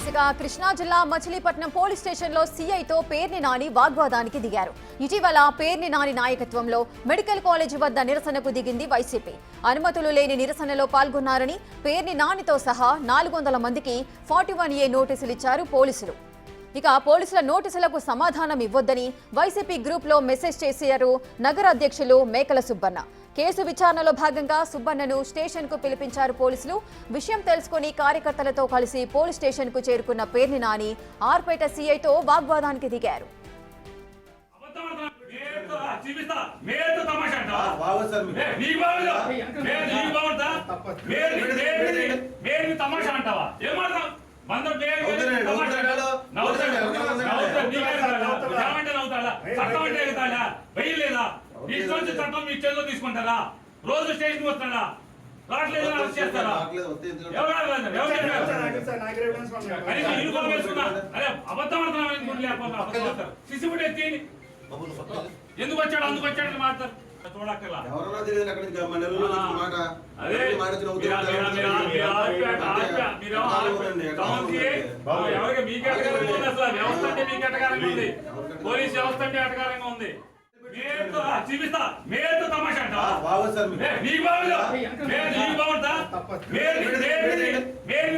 ఇసుక కృష్ణా జిల్లా మచిలీపట్నం పోలీస్ స్టేషన్లో సీఐతో పేర్ని నాని వాగ్వాదానికి దిగారు. ఇటీవల పేర్ని నాని నాయకత్వంలో మెడికల్ కాలేజీ వద్ద నిరసనకు దిగింది వైసీపీ. అనుమతులు లేని నిరసనలో పాల్గొన్నారని పేర్ని నానితో సహా 400 మందికి 41A నోటీసులు ఇచ్చారు పోలీసులు. ఇక పోలీసుల నోటీసులకు సమాధానం ఇవ్వొద్దని వైసీపీ గ్రూప్లో మెసేజ్ చేశారు నగర అధ్యక్షులు మేకల సుబ్బన్న. కేసు విచారణలో భాగంగా సుబ్బన్నను స్టేషన్కు పిలిపించారు పోలీసులు. విషయం తెలుసుకుని కార్యకర్తలతో కలిసి పోలీస్ స్టేషన్కు చేరుకున్న పేర్ని నాని ఆర్పేట సీఐతో వాగ్వాదానికి దిగారు. తీసుకుంటారా రోజు స్టేషన్ వస్తాడా రావట్లేదు అరెస్ట్ చేస్తారా? అబద్ధం ఆడుతున్నా సిసిబుడ్ ఎత్తి ఎందుకు వచ్చాడు అందుకు వచ్చాడని మాట్లాడతారు. చూడక్కర్లా ఎవరికి మీకు ఎటకారంగా ఉంది, అసలు వ్యవస్థ అంటే మీకు ఎటకారంగా ఉంది, పోలీస్ వ్యవస్థ అంటే ఎటకారంగా ఉంది. చూపిస్తా మేతో తమాషా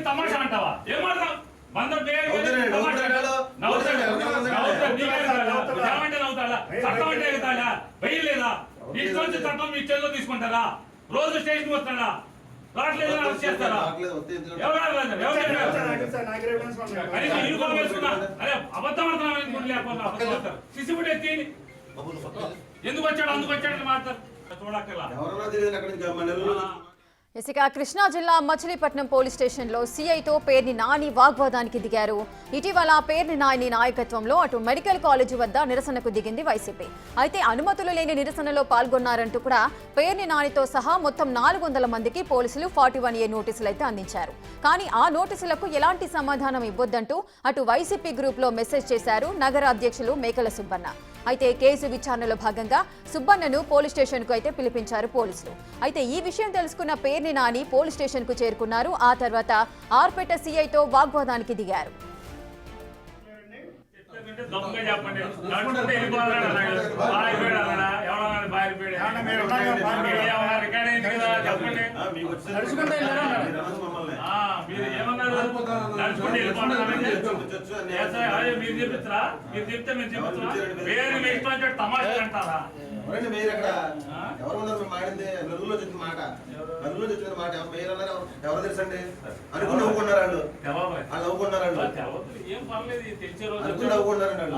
తమాషా అంటావా? ఏం మాట్లాడతావు? చట్టం అంటే ఎగుతాడా? వెయ్యి లేదా? తీసుకొచ్చి చట్టం మీ చేతిలో తీసుకుంటారా? రోజు స్టేషన్ వస్తాడా రావట్లేదు అరెస్ట్ చేస్తారా? అరే అబద్ధం ఆడుతున్నా సిసిబుడ్ ఎత్తి ఎందుకు వచ్చాడు అందుకు వచ్చాడని మాట్లాడతారు. చూడక్కర్లా ఇసుక కృష్ణా జిల్లా మచిలీపట్నం పోలీస్ స్టేషన్లో సీఐతో పేర్ని నాని వాగ్వాదానికి దిగారు. ఇటీవల పేర్ని నాని నాయకత్వంలో అటు మెడికల్ కాలేజీ వద్ద నిరసనకు దిగింది వైసీపీ. అయితే అనుమతులు లేని నిరసనలో పాల్గొన్నారంటూ కూడా పేర్ని నానితో సహా మొత్తం 400 మందికి పోలీసులు 41A నోటీసులు అయితే అందించారు. కానీ ఆ నోటీసులకు ఎలాంటి సమాధానం ఇవ్వొద్దంటూ అటు వైసీపీ గ్రూప్లో మెసేజ్ చేశారు నగర అధ్యక్షులు మేకల సుబ్బన్న. అయితే కేసు విచారణలో భాగంగా సుబ్బన్నను పోలీస్ స్టేషన్కు అయితే పిలిపించారు పోలీసులు. అయితే ఈ విషయం తెలుసుకున్న పేర్ని నాని పోలీస్ స్టేషన్కు చేరుకున్నారు. ఆ తర్వాత ఆర్పేట సీఐతో వాగ్వాదానికి దిగారు. మీరు ఏమన్నారు? నడుచుకుంటే మీరు చెప్తారా? మీరు చెప్తే మేము చెప్తున్నా వేరే మీ ఇష్టం తమాషా అంటారా? ఏం పర్లేదు తెలిసే రోజు.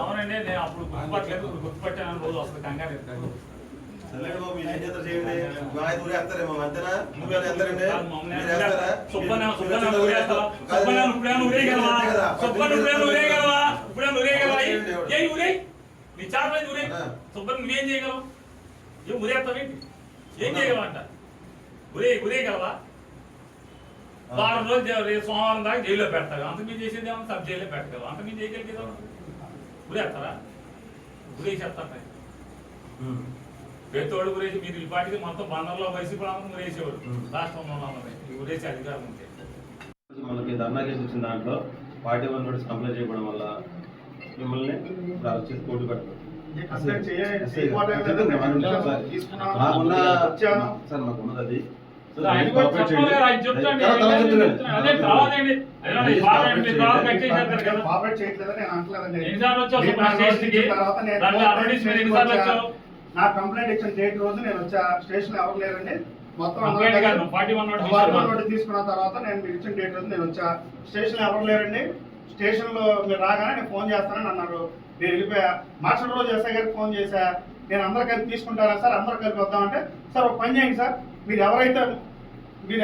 అవునండి నేను అప్పుడు గుర్తుపట్టలేదు, గుర్తుపట్టాను రోజు వస్తుంది కంగారు. నువ్వేం చేయగలవు? ఏం ఉరేస్తావేంటి? ఏం చేయగలవంట? ఉరేయగలవా? వారం రోజులు సోమవారం దాకా జైల్లో పెడతావు. అంత మీరు చేసేది ఏమన్నా సబ్ జైల్లో పెట్టగలవు. అంత మీరు చేయగలిగేదా? ఉరేస్తారా? ఉరేసేస్తారా? పేతోడు గురించి మీరు ఈ పాటికి మొత్తం బందర్లో వైసీపీ గురేసేవాడు. రాష్ట్రంలో గురేసే అధికారం ఉంటే మనకి ధర్నా కేసు వచ్చిన దాంట్లో 41 నోటీస్ కంప్లైంట్ చేయడం వల్ల మిమ్మల్ని చేసి కోర్టు పెడతారు. సార్ మాకున్నది అది. నా కంప్లైంట్ ఇచ్చిన డేట్ రోజు నేను వచ్చా. స్టేషన్ ఎవరు లేరండి, మొత్తం 41 నోటీస్ తీసుకున్న తర్వాత నేను మీరు ఇచ్చిన డేట్ రోజు నేను వచ్చా. స్టేషన్ ఎవరు లేరండి, స్టేషన్ లో మీరు రాగానే నేను ఫోన్ చేస్తానని అన్నారు. నేను వెళ్ళిపోయా. మార్షల్ రోజు ఎస్ఐ గారికి ఫోన్ చేశా. నేను అందరు కలిపి తీసుకుంటారా సార్? అందరు కలిపి వద్దామంటే సార్ ఒక పని చేయండి సార్, మీరు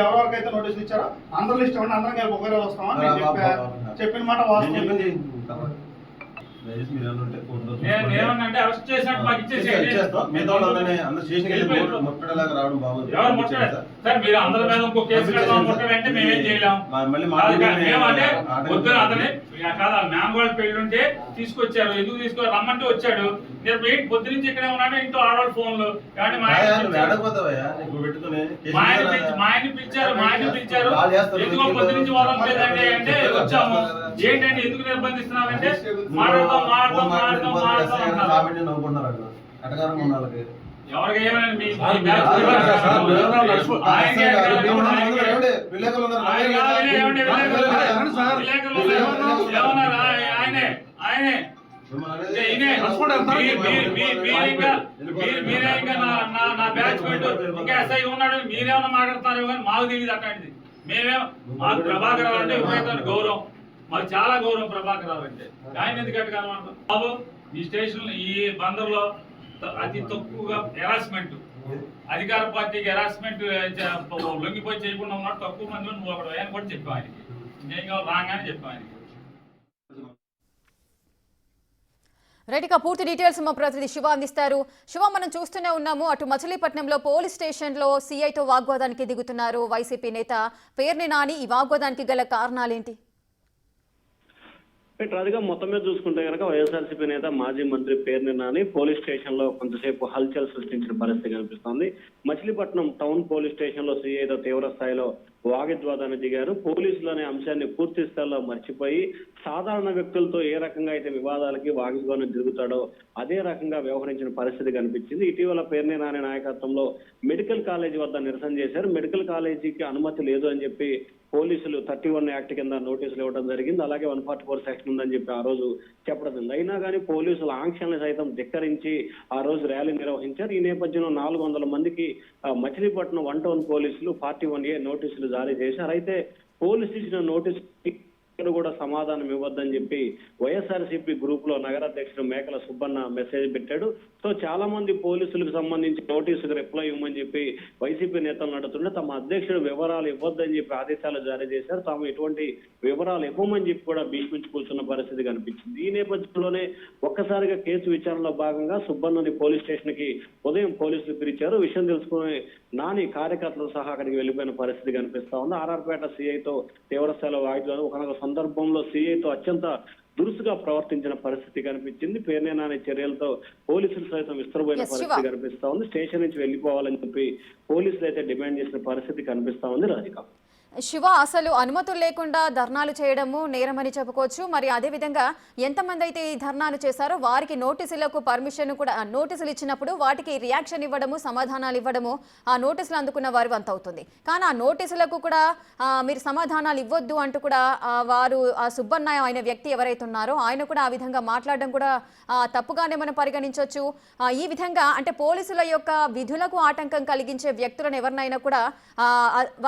ఎవరెవరికైతే నోటీసులు ఇచ్చారో అందరూ లిస్ట్ ఇవ్వండి, అందరం కలిపి ఒకరే వస్తామని నేను చెప్పిన మాట వాస్తవం. దయచేసి మీరు ఏమన్నా ఉంటే కోర్టులో నేనేమన్నంటే అరెస్ట్ చేసినట్టు మాకు ఇచ్చేసేయండి. ఇచ్చేస్తాం. మిగతా వాళ్ళందరినీ అందరూ స్టేషన్కి వెళ్ళి ముట్టడిలాగా రావడం బాగుంది. ఎవరు ముట్టడి? సార్ మీరు అందరి మీద ఇంకో కేసు పెడదాం ముట్టడంటే మేమేం చేయలేం. మళ్ళీ మేమంటే పొద్దున అతని కాదా మ్యాంగోళ్ళ పెళ్లి ఉంటే తీసుకొచ్చారు. ఎందుకు తీసుకొని రమ్మంటే వచ్చాడు. నేను పొద్దు నుంచి ఇక్కడే ఉన్నాడు. ఇంట్లో ఆడవాళ్ళ ఫోన్లు కానీ మా ఆయన్ని పిలిచారు. ఎందుకో పొద్దు నుంచి వదలలేదంటే అంటే వచ్చాము. ఏంటంటే ఎందుకు నిర్బంధిస్తున్నారంటే మాట్లాడదాం నవ్వుకుంటున్నారు ఎవరికి ఏమైనా ఆయనే మీరే ఇంకా నా బ్యాచ్ ఇంకా ఎస్ఐ ఉన్నాడు. మీరేమన్నా మాట్లాడుతున్నారు కానీ మాకు తెలియదు అట్లాంటిది. మాకు ప్రభాకర్ రావు అంటే విపరీతమైన గౌరవం. మాకు చాలా గౌరవం ప్రభాకర్ రావు అంటే. ఆయన ఎందుకు అట్టగలమంటాం బాబు? ఈ స్టేషన్ ఈ బందర్లో అతి తక్కువగా హెరాస్మెంట్, అధికార పార్టీకి హెరాస్మెంట్ లొంగిపోయి చేయకుండా ఉన్నాడు తక్కువ మంది. నువ్వు అక్కడ ఆయన కూడా చెప్పావు ఆయనకి. ఏం కావాలి రాగానే చెప్పావు ఆయనకి. రైట్, ఇక పూర్తి డీటెయిల్స్ మా ప్రతినిధి శివ అందిస్తారు. శివ, మనం చూస్తూనే ఉన్నాము, అటు మచిలీపట్నంలో పోలీస్ స్టేషన్లో సీఐతో వాగ్వాదానికి దిగుతున్నారు వైసీపీ నేత పేర్ని నాని. ఈ వాగ్వాదానికి గల కారణాలేంటి? రాజుగా మొత్తం మీద చూసుకుంటే కనుక వైఎస్ఆర్సీపీ నేత మాజీ మంత్రి పేర్ని నాని పోలీస్ స్టేషన్ లో కొంతసేపు హల్చల్ సృష్టించిన పరిస్థితి కనిపిస్తోంది. మచిలీపట్నం టౌన్ పోలీస్ స్టేషన్ లో సీఐతో తీవ్ర స్థాయిలో వాగ్వివాదాన్ని దిగారు. పోలీసులు అనే అంశాన్ని పూర్తి స్థాయిలో మర్చిపోయి సాధారణ వ్యక్తులతో ఏ రకంగా అయితే వివాదాలకి వాగ్వివాదం జరుగుతాడో అదే రకంగా వ్యవహరించిన పరిస్థితి కనిపించింది. ఇటీవల పేర్ని నాని నాయకత్వంలో మెడికల్ కాలేజీ వద్ద నిరసన చేశారు. మెడికల్ కాలేజీకి అనుమతి లేదు అని చెప్పి పోలీసులు 31 యాక్ట్ కింద నోటీసులు ఇవ్వడం జరిగింది. అలాగే 144 సెక్షన్ ఉందని చెప్పి ఆ రోజు చెప్పడం జరిగింది. అయినా కానీ పోలీసులు ఆంక్షల్ని సైతం ధిక్కరించి ఆ రోజు ర్యాలీ నిర్వహించారు. ఈ నేపథ్యంలో 400 మందికి మచిలీపట్నం 1 టౌన్ పోలీసులు 41A నోటీసులు జారీ చేశారు. అయితే పోలీసులు ఇచ్చిన నోటీసు కూడా సమాధానం ఇవ్వద్దని చెప్పి వైఎస్ఆర్సీపీ గ్రూప్ లో నగరాధ్యక్షుడు మేకల సుబ్బన్న మెసేజ్ పెట్టాడు. సో చాలా మంది పోలీసులకు సంబంధించి నోటీసుకు రిప్లై ఇవ్వమని చెప్పి వైసీపీ నేతలు నడుతుంటే తమ అధ్యక్షుడు వివరాలు ఇవ్వద్దని చెప్పి ఆదేశాలు జారీ చేశారు. తాము ఎటువంటి వివరాలు ఇవ్వమని చెప్పి కూడా భీష్మించి కూర్చున్న పరిస్థితి కనిపించింది. ఈ నేపథ్యంలోనే ఒక్కసారిగా కేసు విచారణలో భాగంగా సుబ్బన్నని పోలీస్ స్టేషన్ కి ఉదయం పోలీసులు పిలిచారు. విషయం తెలుసుకుని నాని కార్యకర్తలు సహా అక్కడికి వెళ్లిపోయిన పరిస్థితి కనిపిస్తా ఉంది. ఆర్ఆర్పేట సీఐతో తీవ్రస్థాయిలో వాయిదాలు ఒక సందర్భంలో సీఐతో అత్యంత దురుసుగా ప్రవర్తించిన పరిస్థితి కనిపించింది. పేర్ని నాని చర్యలతో పోలీసులు సైతం విస్తరపోయిన పరిస్థితి కనిపిస్తా ఉంది. స్టేషన్ నుంచి వెళ్లిపోవాలని చెప్పి పోలీసులు అయితే డిమాండ్ చేసిన పరిస్థితి కనిపిస్తా ఉంది. రాధిక, శివ, అసలు అనుమతులు లేకుండా ధర్నాలు చేయడము నేరమని చెప్పుకోవచ్చు. మరి అదేవిధంగా ఎంతమంది అయితే ఈ ధర్నాలు చేశారో వారికి నోటీసులకు పర్మిషన్ కూడా, నోటీసులు ఇచ్చినప్పుడు వాటికి రియాక్షన్ ఇవ్వడము, సమాధానాలు ఇవ్వడము, ఆ నోటీసులు అందుకున్న వారి వంత అవుతుంది. కానీ ఆ నోటీసులకు కూడా మీరు సమాధానాలు ఇవ్వద్దు అంటూ కూడా వారు ఆ సుబ్బన్న అయిన వ్యక్తి ఎవరైతే ఉన్నారో ఆయన కూడా ఆ విధంగా మాట్లాడడం కూడా తప్పుగానే మనం పరిగణించవచ్చు. ఈ విధంగా అంటే పోలీసుల యొక్క విధులకు ఆటంకం కలిగించే వ్యక్తులను ఎవరినైనా కూడా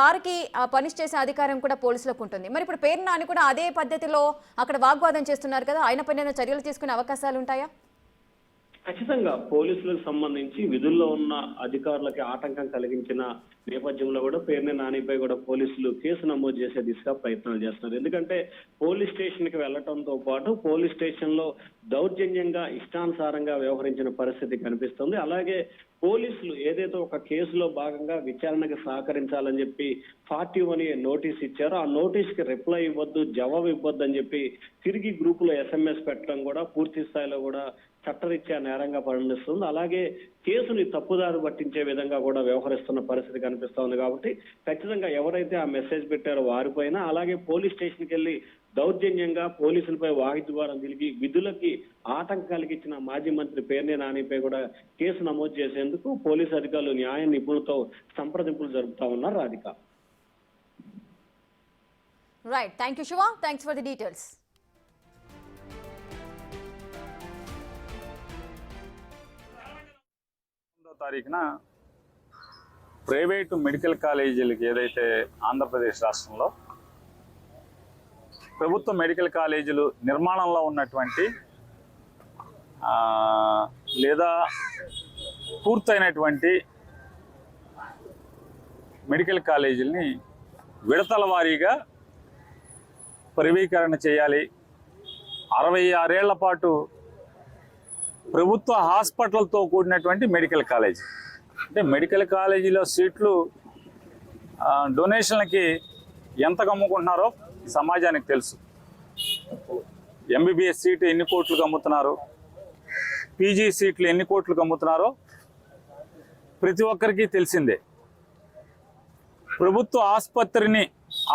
వారికి పనిష్ చేసే అధికారం కూడా పోలీసులకు ఉంటుంది. మరి ఇప్పుడు పేర్ని నాని కూడా అదే పద్ధతిలో అక్కడ వాగ్వాదం చేస్తున్నారు కదా, ఆయన పైన చర్యలు తీసుకునే అవకాశాలు ఉంటాయా? ఖచ్చితంగా పోలీసులకు సంబంధించి విధుల్లో ఉన్న అధికారులకి ఆటంకం కలిగించిన నేపథ్యంలో కూడా పేర్ని నానిపై కూడా పోలీసులు కేసు నమోదు చేసే దిశగా ప్రయత్నాలు చేస్తున్నారు. ఎందుకంటే పోలీస్ స్టేషన్ కి వెళ్లడంతో పాటు పోలీస్ స్టేషన్ లో దౌర్జన్యంగా ఇష్టానుసారంగా వ్యవహరించిన పరిస్థితి కనిపిస్తుంది. అలాగే పోలీసులు ఏదైతే ఒక కేసులో భాగంగా విచారణకు సహకరించాలని చెప్పి 41A నోటీస్ ఇచ్చారో ఆ నోటీస్ కి రిప్లై ఇవ్వద్దు, జవాబు ఇవ్వద్దు అని చెప్పి తిరిగి గ్రూప్ లో SMS పెట్టడం కూడా పూర్తి స్థాయిలో కూడా చట్టరీత్యా నేరంగా పరిగణిస్తుంది. అలాగే కేసుని తప్పుదారి పట్టించే విధంగా కూడా వ్యవహరిస్తున్న పరిస్థితి కనిపిస్తా ఉంది. కాబట్టి ఖచ్చితంగా ఎవరైతే ఆ మెసేజ్ పెట్టారో వారిపైన, అలాగే పోలీస్ స్టేషన్కి వెళ్ళి దౌర్జన్యంగా పోలీసులపై వాగ్వివాదం తిరిగి విధులకి ఆటంకం కలిగించిన మాజీ మంత్రి పేర్ని నానిపై కూడా కేసు నమోదు చేసేందుకు పోలీసు అధికారులు న్యాయ నిపుణులతో సంప్రదింపులు జరుపుతా ఉన్నారు. Radhika, right, thank you Shiva, thanks for the details. తారీఖున ప్రైవేటు మెడికల్ కాలేజీలకి ఏదైతే ఆంధ్రప్రదేశ్ రాష్ట్రంలో ప్రభుత్వ మెడికల్ కాలేజీలు నిర్మాణంలో ఉన్నటువంటి లేదా పూర్తయినటువంటి మెడికల్ కాలేజీలని విడతల వారీగా ప్రైవేటీకరణ చేయాలి, 66 ఏళ్ల పాటు ప్రభుత్వ హాస్పిటల్తో కూడినటువంటి మెడికల్ కాలేజీ. అంటే మెడికల్ కాలేజీలో సీట్లు డొనేషన్లకి ఎంతకు అమ్ముకుంటున్నారో సమాజానికి తెలుసు. ఎంబీబీఎస్ సీటు ఎన్ని కోట్లకు అమ్ముతున్నారు, పీజీ సీట్లు ఎన్ని కోట్లకు అమ్ముతున్నారో ప్రతి ఒక్కరికి తెలిసిందే. ప్రభుత్వ ఆసుపత్రిని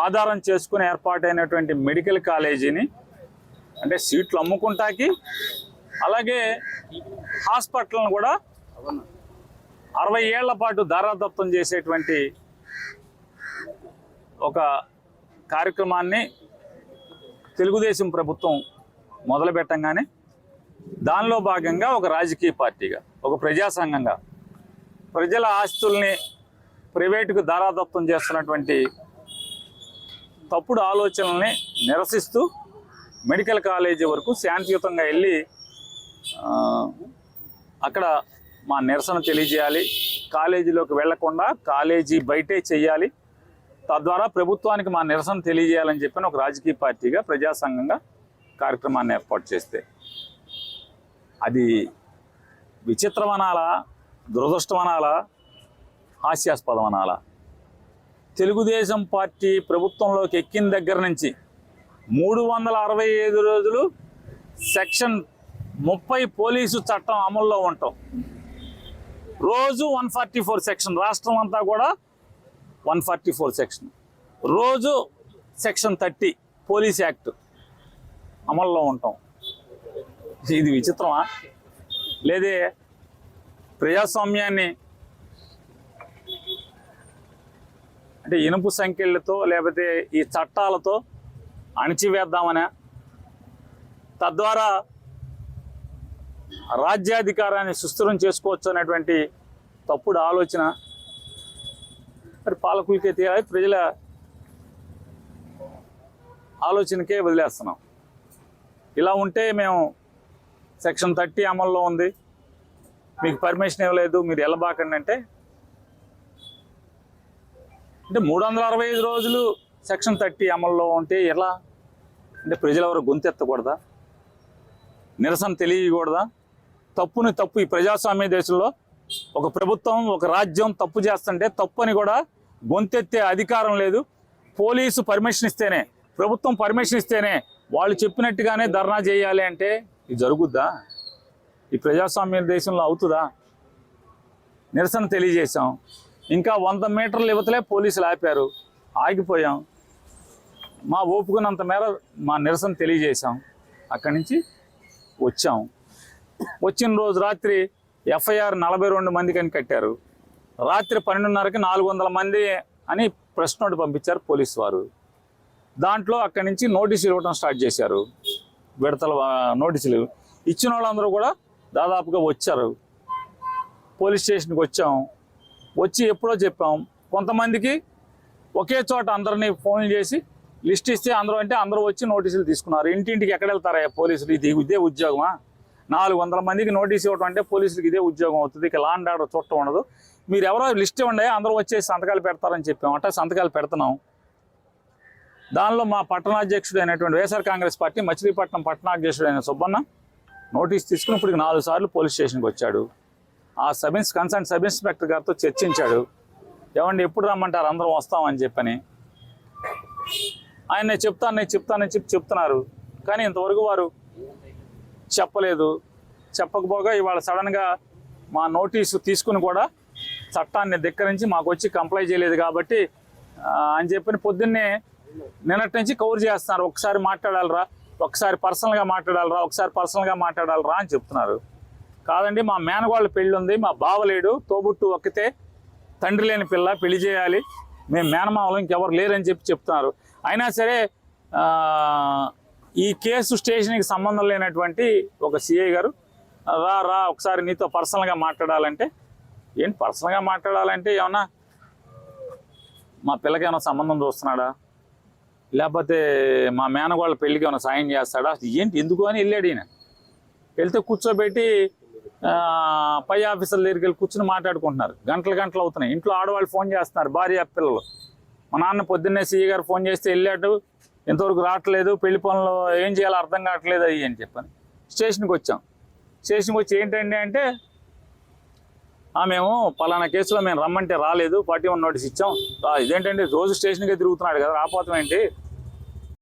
ఆధారం చేసుకుని ఏర్పాటైనటువంటి మెడికల్ కాలేజీని అంటే సీట్లు అమ్ముకుంటాకి, అలాగే హాస్పిటల్ను కూడా 60 ఏళ్ల పాటు దారాదత్తం చేసేటువంటి ఒక కార్యక్రమాన్ని తెలుగుదేశం ప్రభుత్వం మొదలుపెట్టంగానే దానిలో భాగంగా ఒక రాజకీయ పార్టీగా, ఒక ప్రజా సంఘంగా ప్రజల ఆస్తుల్ని ప్రైవేటుకు దారాదత్తం చేస్తున్నటువంటి తప్పుడు ఆలోచనల్ని నిరసిస్తూ మెడికల్ కాలేజీ వరకు శాంతియుతంగా వెళ్ళి అక్కడ మా నిరసన తెలియజేయాలి. కాలేజీలోకి వెళ్లకుండా కాలేజీ బయటే చెయ్యాలి, తద్వారా ప్రభుత్వానికి మా నిరసన తెలియజేయాలని చెప్పిన ఒక రాజకీయ పార్టీగా ప్రజా సంఘంగా కార్యక్రమాన్ని ఏర్పాటు చేస్తే అది విచిత్రం అనాలా, దురదృష్టం అనాలా, హాస్యాస్పదం అనాలా? తెలుగుదేశం పార్టీ ప్రభుత్వంలోకి ఎక్కిన దగ్గర నుంచి 365 రోజులు సెక్షన్ 30 పోలీసు చట్టం అమల్లో ఉంటాం. రోజు 144 సెక్షన్, రాష్ట్రం అంతా కూడా 144 సెక్షన్, రోజు సెక్షన్ 30 పోలీస్ యాక్ట్ అమల్లో ఉంటాం. ఇది విచిత్రమా? లేదే ప్రజాస్వామ్యాన్ని అంటే ఇనుపు సంఖ్యలతో లేకపోతే ఈ చట్టాలతో అణిచివేద్దామనే, తద్వారా రాజ్యాధికారాన్ని సుస్థిరం చేసుకోవచ్చు అనేటువంటి తప్పుడు ఆలోచన మరి పాలకులకే తీయాలి, ప్రజల ఆలోచనకే వదిలేస్తున్నాం. ఇలా ఉంటే మేము సెక్షన్ 30 అమల్లో ఉంది, మీకు పర్మిషన్ ఇవ్వలేదు, మీరు వెళ్ళబాకండి అంటే 365 రోజులు సెక్షన్ 30 అమల్లో ఉంటే ఎలా? అంటే ప్రజలెవరు గొంతెత్తకూడదా? నిరసన తెలియకూడదా? తప్పుని తప్పు, ఈ ప్రజాస్వామ్య దేశంలో ఒక ప్రభుత్వం, ఒక రాజ్యం తప్పు చేస్తుంటే తప్పు అని కూడా గొంతెత్తే అధికారం లేదు. పోలీసు పర్మిషన్ ఇస్తేనే, ప్రభుత్వం పర్మిషన్ ఇస్తేనే వాళ్ళు చెప్పినట్టుగానే ధర్నా చేయాలి అంటే ఇది జరుగుద్దా? ఈ ప్రజాస్వామ్య దేశంలో అవుతుందా? నిరసన తెలియజేశాం, ఇంకా 100 మీటర్ల యువతలే పోలీసులు ఆపారు, ఆగిపోయాం. మా ఓపుకున్నంత మేర మా నిరసన తెలియజేశాం, అక్కడి నుంచి వచ్చాం. వచ్చిన రోజు రాత్రి ఎఫ్ఐఆర్ 42 మందికి అని కట్టారు. రాత్రి 12:30కి 400 మంది అని ప్రెస్ నోట్ పంపించారు పోలీసు వారు. దాంట్లో అక్కడి నుంచి నోటీసులు ఇవ్వడం స్టార్ట్ చేశారు. విడతల నోటీసులు ఇచ్చిన వాళ్ళందరూ కూడా దాదాపుగా వచ్చారు. పోలీస్ స్టేషన్కి వచ్చాం. వచ్చి ఎప్పుడో చెప్పాం, కొంతమందికి ఒకే చోట అందరినీ ఫోన్ చేసి లిస్ట్ ఇస్తే అందరూ అంటే అందరూ వచ్చి నోటీసులు తీసుకున్నారు. ఇంటింటికి ఎక్కడ వెళ్తారా పోలీసులు? ఇదే ఉద్యోగమా? 400 మందికి నోటీస్ ఇవ్వడం అంటే పోలీసులకి ఇదే ఉద్యోగం అవుతుంది. ఇక లా అండ్ ఆర్డర్ చూడటం ఉండదు. మీరు ఎవరో లిస్ట్ ఇవ్వండి, అందరూ వచ్చేసి సంతకాలు పెడతారని చెప్పాం. అంటే సంతకాలు పెడుతున్నాం. దానిలో మా పట్టణాధ్యక్షుడు అయినటువంటి వైఎస్ఆర్ కాంగ్రెస్ పార్టీ మచిలీపట్నం పట్టణాధ్యక్షుడు అయిన సుబ్బన్న నోటీస్ తీసుకుని ఇప్పటికి 4 సార్లు పోలీస్ స్టేషన్కి వచ్చాడు. ఆ కన్సర్న్ సబ్ ఇన్స్పెక్టర్ గారితో చర్చించాడు. ఏమండి ఎప్పుడు రమ్మంటారు, అందరం వస్తామని చెప్పని. ఆయన చెప్తానని చెప్పి చెప్తున్నారు, కానీ ఇంతవరకు వారు చెప్పలేదు. చెప్పకపోగా ఇవాళ సడన్గా మా నోటీసు తీసుకుని కూడా చట్టాన్ని ధిక్కరించి మాకు వచ్చి కంప్లై చేయలేదు కాబట్టి అని చెప్పని పొద్దున్నే నిన్నటి నుంచి కవర్ చేస్తున్నారు. ఒకసారి మాట్లాడాలరా, ఒకసారి పర్సనల్గా మాట్లాడాలరా అని చెప్తున్నారు. కాదండి, మా మేనగోళ్ళ పెళ్ళి ఉంది, మా బావలేడు, తోబుట్టు ఒక్కతే, తండ్రి లేని పిల్ల, పెళ్లి చేయాలి, మేము మేనమావలు ఇంకెవరు లేరని చెప్తున్నారు. అయినా సరే ఈ కేసు స్టేషన్కి సంబంధం లేనటువంటి ఒక సిఐ గారు రా ఒకసారి నీతో పర్సనల్గా మాట్లాడాలంటే, ఏంటి పర్సనల్గా మాట్లాడాలంటే ఏమన్నా మా పిల్లకి ఏమైనా సంబంధం చూస్తున్నాడా, లేకపోతే మా మేనగోళ్ళ పెళ్ళికి ఏమైనా సాయం చేస్తాడా, ఏంటి ఎందుకు అని వెళ్ళాడు. ఈయన వెళ్తే కూర్చోబెట్టి పై ఆఫీసర్ల దగ్గరికి వెళ్ళి కూర్చుని మాట్లాడుకుంటున్నారు. గంటలు అవుతున్నాయి. ఇంట్లో ఆడవాళ్ళు ఫోన్ చేస్తున్నారు, భార్య పిల్లలు. మా నాన్న పొద్దున్నే సిఐ గారు ఫోన్ చేస్తే వెళ్ళాడు, ఇంతవరకు రావట్లేదు, పెళ్లి పనులు ఏం చేయాలో అర్థం కావట్లేదు అయ్యి అని చెప్పని స్టేషన్కి వచ్చాం. స్టేషన్కి వచ్చి ఏంటండి అంటే మేము పలానా కేసులో మేము రమ్మంటే రాలేదు, 41 నోటీస్ ఇచ్చాం. ఇదేంటంటే రోజు స్టేషన్కే తిరుగుతున్నాడు కదా, రాపోతాం ఏంటి,